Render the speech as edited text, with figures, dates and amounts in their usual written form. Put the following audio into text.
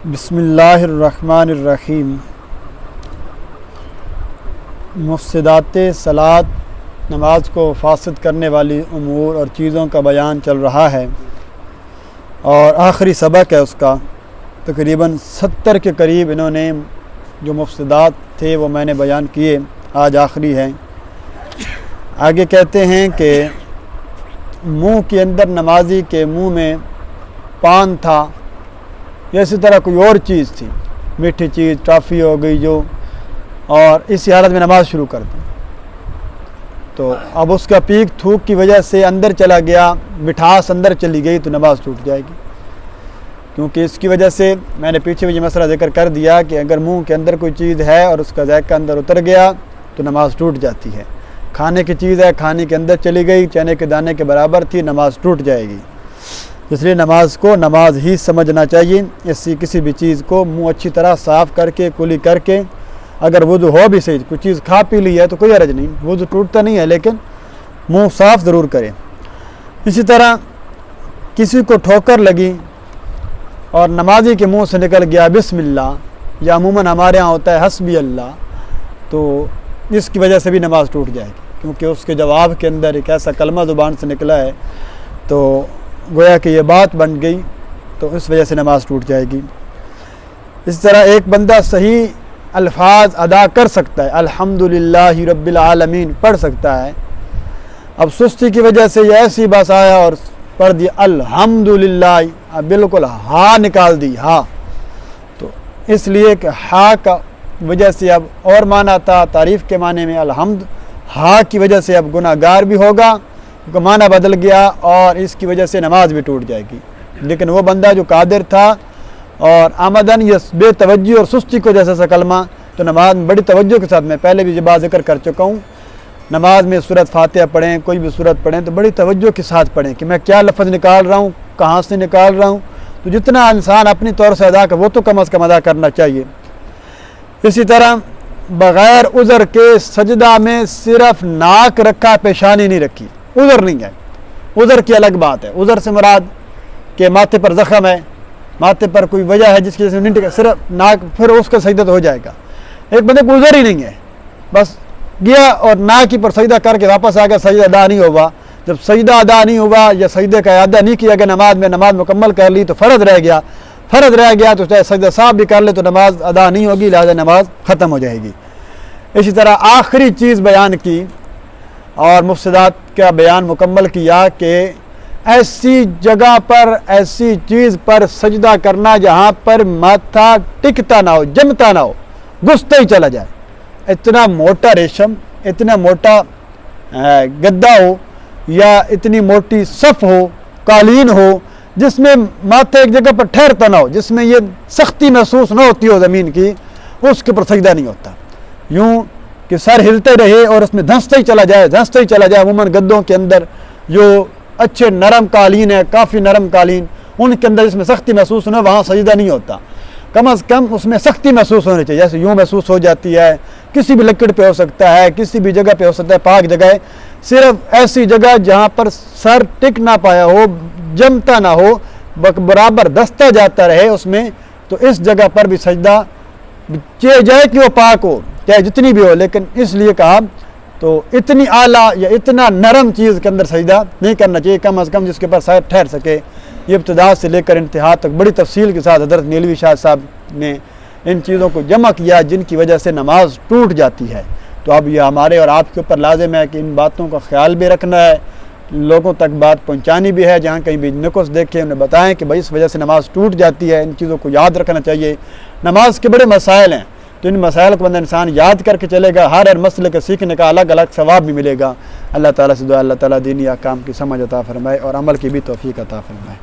بسم اللہ الرحمن الرحیم۔ مفسدات صلاۃ نماز کو فاسد کرنے والی امور اور چیزوں کا بیان چل رہا ہے، اور آخری سبق ہے اس کا۔ تقریباً 70 کے قریب انہوں نے جو مفسدات تھے وہ میں نے بیان کیے، آج آخری ہے۔ آگے کہتے ہیں کہ منہ کے اندر نمازی کے منہ میں پان تھا یا اسی طرح کوئی اور چیز تھی، میٹھی چیز، ٹافی ہو گئی جو، اور اسی حالت میں نماز شروع کر دی، تو اب اس کا پیک تھوک کی وجہ سے اندر چلا گیا، مٹھاس اندر چلی گئی تو نماز ٹوٹ جائے گی، کیونکہ اس کی وجہ سے میں نے پیچھے بھی یہ مسئلہ ذکر کر دیا کہ اگر منہ کے اندر کوئی چیز ہے اور اس کا ذائقہ اندر اتر گیا تو نماز ٹوٹ جاتی ہے۔ کھانے کی چیز ہے، کھانے کے اندر چلی گئی، چنے کے دانے کے برابر تھی، نماز ٹوٹ جائے گی۔ اس لیے نماز کو نماز ہی سمجھنا چاہیے۔ ایسی کسی بھی چیز کو منہ اچھی طرح صاف کر کے، کلی کر کے، اگر وضو ہو بھی صحیح، کوئی چیز کھا پی لی ہے تو کوئی حرج نہیں، وضو ٹوٹتا نہیں ہے، لیکن منہ صاف ضرور کرے۔ اسی طرح کسی کو ٹھوکر لگی اور نمازی کے منہ سے نکل گیا بسم اللہ، یا عموماً ہمارے ہاں ہوتا ہے حسبی اللہ، تو اس کی وجہ سے بھی نماز ٹوٹ جائے گی، کیونکہ اس کے جواب کے اندر ایک ایسا کلمہ زبان سے نکلا ہے تو گویا کہ یہ بات بن گئی، تو اس وجہ سے نماز ٹوٹ جائے گی۔ اس طرح ایک بندہ صحیح الفاظ ادا کر سکتا ہے، الحمدللہ رب العالمین پڑھ سکتا ہے، اب سستی کی وجہ سے یہ ایسی بات آیا اور پڑھ دیا الحمدللہ، اب بالکل ہا نکال دی، ہا، تو اس لیے کہ ہا کا وجہ سے اب اور معنی تھا تعریف کے معنی میں الحمد، ہا کی وجہ سے اب گناہ گار بھی ہوگا، کا معنی بدل گیا اور اس کی وجہ سے نماز بھی ٹوٹ جائے گی۔ لیکن وہ بندہ جو قادر تھا اور آمدن یا بے توجہ اور سستی کو جیسا سا کلمہ، تو نماز میں بڑی توجہ کے ساتھ، میں پہلے بھی یہ بات ذکر کر چکا ہوں، نماز میں سورۃ فاتحہ پڑھیں، کوئی بھی سورت پڑھیں تو بڑی توجہ کے ساتھ پڑھیں کہ میں کیا لفظ نکال رہا ہوں، کہاں سے نکال رہا ہوں، تو جتنا انسان اپنی طور سے ادا کر وہ تو کم از کم ادا کرنا چاہیے۔ اسی طرح بغیر عذر کے سجدہ میں صرف ناک رکھا، پیشانی نہیں رکھی، عذر نہیں ہے، عذر کی الگ بات ہے۔ عذر سے مراد کہ ماتھے پر زخم ہے، ماتھے پر کوئی وجہ ہے جس کی وجہ سے نہیں ٹکا، صرف ناک، پھر اس کا سجدہ تو ہو جائے گا۔ ایک بندے کو عذر ہی نہیں ہے، بس گیا اور ناک ہی پر سجدہ کر کے واپس آ گیا، سجدہ ادا نہیں ہوا۔ جب سجدہ ادا نہیں ہوا یا سجدے کا اعادہ نہیں کیا گیا نماز میں، نماز مکمل کر لی تو فرض رہ گیا، فرض رہ گیا تو چاہے سجدہ صاحب بھی کر لے تو نماز ادا نہیں ہوگی، لہذا نماز ختم ہو جائے گی۔ اسی طرح آخری چیز بیان کی اور مفسدات کا بیان مکمل کیا کہ ایسی جگہ پر، ایسی چیز پر سجدہ کرنا جہاں پر ماتھا ٹکتا نہ ہو، جمتا نہ ہو، گھستا ہی چلا جائے، اتنا موٹا ریشم، اتنا موٹا گدا ہو یا اتنی موٹی صف ہو، قالین ہو، جس میں ماتھا ایک جگہ پر ٹھہرتا نہ ہو، جس میں یہ سختی محسوس نہ ہوتی ہو زمین کی، اس کے پر سجدہ نہیں ہوتا، یوں کہ سر ہلتے رہے اور اس میں دھنستا ہی چلا جائے، دھنستا ہی چلا جائے۔ عموماً گدوں کے اندر جو اچھے نرم قالین ہے، کافی نرم قالین، ان کے اندر جس میں سختی محسوس نہ ہو وہاں سجدہ نہیں ہوتا، کم از کم اس میں سختی محسوس ہونی چاہیے، جیسے یوں محسوس ہو جاتی ہے، کسی بھی لکڑ پہ ہو سکتا ہے، کسی بھی جگہ پہ ہو سکتا ہے، پاک جگہ ہے، صرف ایسی جگہ جہاں پر سر ٹک نہ پایا ہو، جمتا نہ ہو، برابر دھستا جاتا رہے اس میں، تو اس جگہ پر بھی سجدہ چاہے جائے کہ وہ پاک ہو، چاہے جتنی بھی ہو، لیکن اس لیے کہا تو اتنی اعلیٰ یا اتنا نرم چیز کے اندر سجدہ نہیں کرنا چاہیے، کم از کم جس کے پر سر ٹھہر سکے۔ یہ ابتدا سے لے کر انتہا تک بڑی تفصیل کے ساتھ حضرت نیلوی شاہ صاحب نے ان چیزوں کو جمع کیا جن کی وجہ سے نماز ٹوٹ جاتی ہے۔ تو اب یہ ہمارے اور آپ کے اوپر لازم ہے کہ ان باتوں کا خیال بھی رکھنا ہے، لوگوں تک بات پہنچانی بھی ہے، جہاں کہیں بھی نقص دیکھیں انہیں بتائیں کہ بھائی اس وجہ سے نماز ٹوٹ جاتی ہے، ان چیزوں کو یاد رکھنا چاہیے۔ نماز کے بڑے مسائل ہیں، تو ان مسائل کو بندہ انسان یاد کر کے چلے گا، ہر مسئلے کے سیکھنے کا الگ الگ ثواب بھی ملے گا۔ اللہ تعالیٰ سے دعا، اللہ تعالیٰ دینی احکام کی سمجھ عطا فرمائے اور عمل کی بھی توفیق عطا فرمائے۔